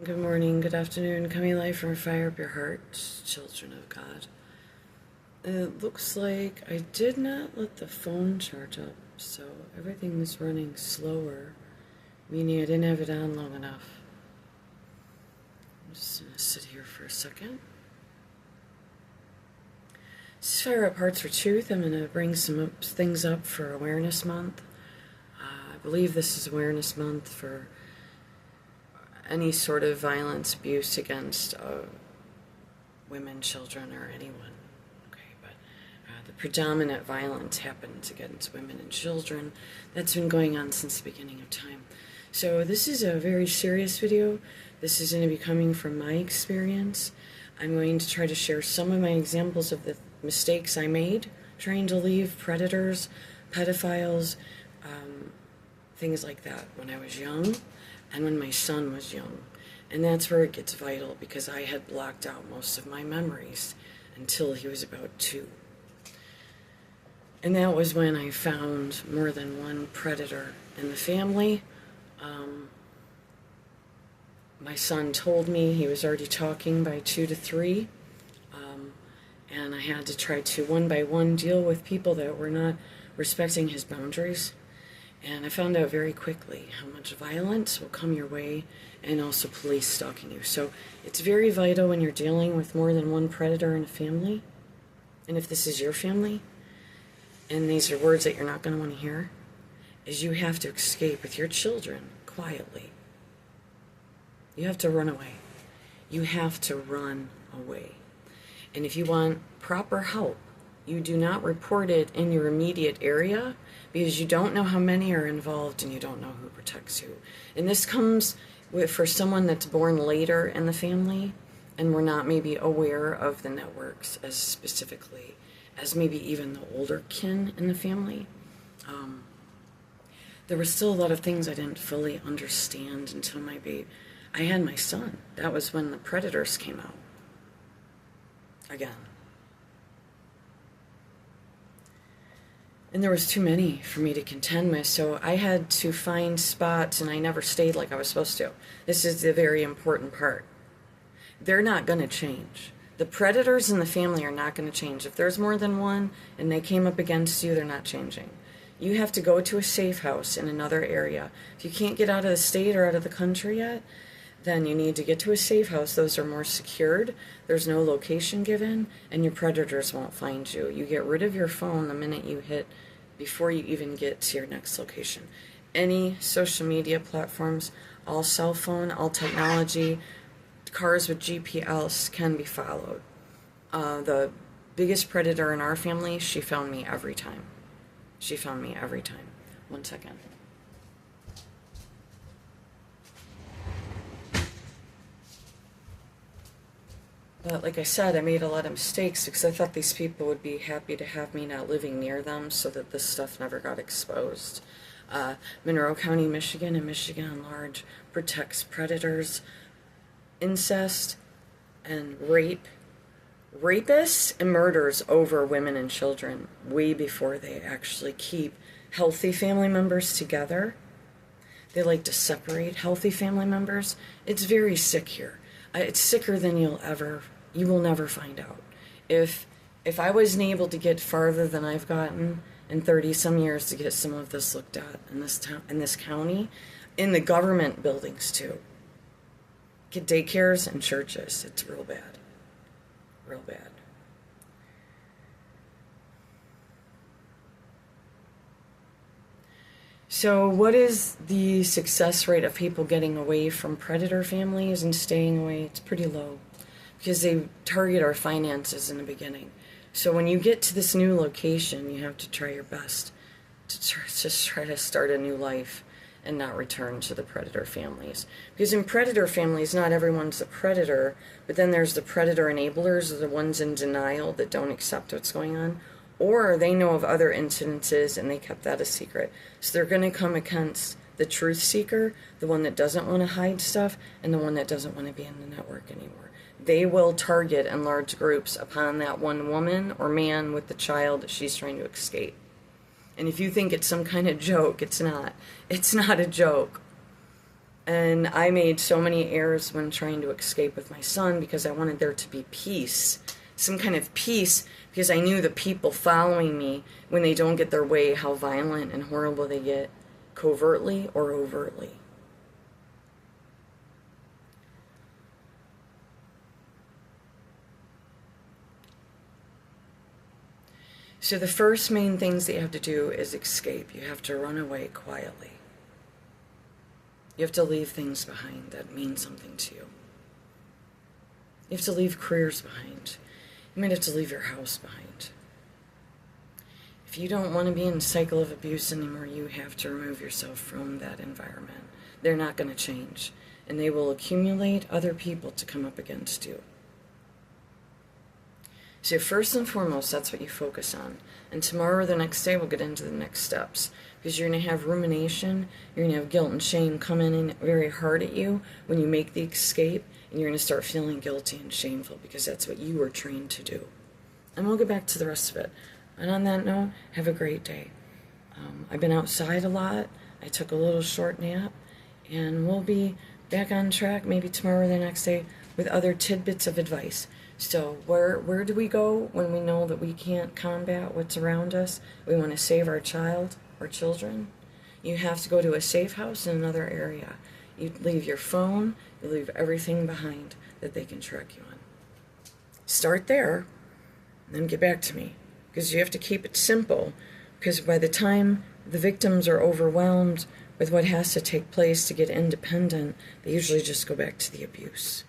Good morning, good afternoon, coming live from Fire Up Your Heart, children of God. It looks like I did not let the phone charge up, so everything was running slower, meaning I didn't have it on long enough. I'm just going to sit here for a second. This is Fire Up Hearts for Truth. I'm going to bring some things up for Awareness Month. I believe this is Awareness Month for any sort of violence, abuse against women, children, or anyone. Okay, but the predominant violence happens against women and children. That's been going on since the beginning of time. So this is a very serious video. This is going to be coming from my experience. I'm going to try to share some of my examples of the mistakes I made trying to leave predators, pedophiles, things like that when I was young. And when my son was young. And that's where it gets vital, because I had blocked out most of my memories until he was about 2. And that was when I found more than one predator in the family. My son told me he was already talking by 2 to 3. And I had to try to, one by one, deal with people that were not respecting his boundaries. And I found out very quickly how much violence will come your way, and also police stalking you. So it's very vital when you're dealing with more than one predator in a family, and if this is your family, and these are words that you're not going to want to hear, is you have to escape with your children quietly. You have to run away. You have to run away. And if you want proper help, you do not report it in your immediate area, because you don't know how many are involved and you don't know who protects you. And this comes for someone that's born later in the family and we're not maybe aware of the networks as specifically as maybe even the older kin in the family. There were still a lot of things I didn't fully understand until I had my son. That was when the predators came out. Again. And there was too many for me to contend with, so I had to find spots, and I never stayed like I was supposed to. This is the very important part. They're not going to change. The predators in the family are not going to change. If there's more than one and they came up against you, they're not changing. You have to go to a safe house in another area. If you can't get out of the state or out of the country yet, then you need to get to a safe house. Those are more secured. There's no location given, and your predators won't find you. You get rid of your phone the minute you hit, before you even get to your next location. Any social media platforms, all cell phone, all technology, cars with GPS can be followed. The biggest predator in our family, she found me every time. She found me every time. 1 second. But like I said, I made a lot of mistakes because I thought these people would be happy to have me not living near them so that this stuff never got exposed. Monroe County, Michigan, and Michigan at large protects predators, incest, and rape. Rapists and murders over women and children way before they actually keep healthy family members together. They like to separate healthy family members. It's very sick here. It's sicker than you will never find out. If I wasn't able to get farther than I've gotten in 30-some years to get some of this looked at in this town, in this county, in the government buildings too, get daycares and churches, it's real bad, real bad. So what is the success rate of people getting away from predator families and staying away? It's pretty low, because they target our finances in the beginning. So when you get to this new location, you have to try your best to try to start a new life and not return to the predator families. Because in predator families, not everyone's a predator, but then there's the predator enablers, or the ones in denial that don't accept what's going on, or they know of other incidences and they kept that a secret. So they're going to come against the truth seeker, the one that doesn't want to hide stuff, and the one that doesn't want to be in the network anymore. They will target in large groups upon that one woman or man with the child that she's trying to escape. And if you think it's some kind of joke, it's not. It's not a joke. And I made so many errors when trying to escape with my son because I wanted there to be peace, some kind of peace, because I knew the people following me, when they don't get their way, how violent and horrible they get, covertly or overtly. So the first main things that you have to do is escape. You have to run away quietly. You have to leave things behind that mean something to you. You have to leave careers behind. You might have to leave your house behind. If you don't want to be in a cycle of abuse anymore, you have to remove yourself from that environment. They're not going to change, and they will accumulate other people to come up against you. So first and foremost, that's what you focus on. And tomorrow or the next day, we'll get into the next steps. Because you're going to have rumination, you're going to have guilt and shame coming in very hard at you when you make the escape, and you're going to start feeling guilty and shameful because that's what you were trained to do. And we'll get back to the rest of it. And on that note, have a great day. I've been outside a lot. I took a little short nap, and we'll be back on track maybe tomorrow or the next day with other tidbits of advice. So where do we go when we know that we can't combat what's around us? We want to save our child or children. You have to go to a safe house in another area. You leave your phone, you leave everything behind that they can track you on. Start there, and then get back to me. Because you have to keep it simple, because by the time the victims are overwhelmed with what has to take place to get independent, they usually just go back to the abuse.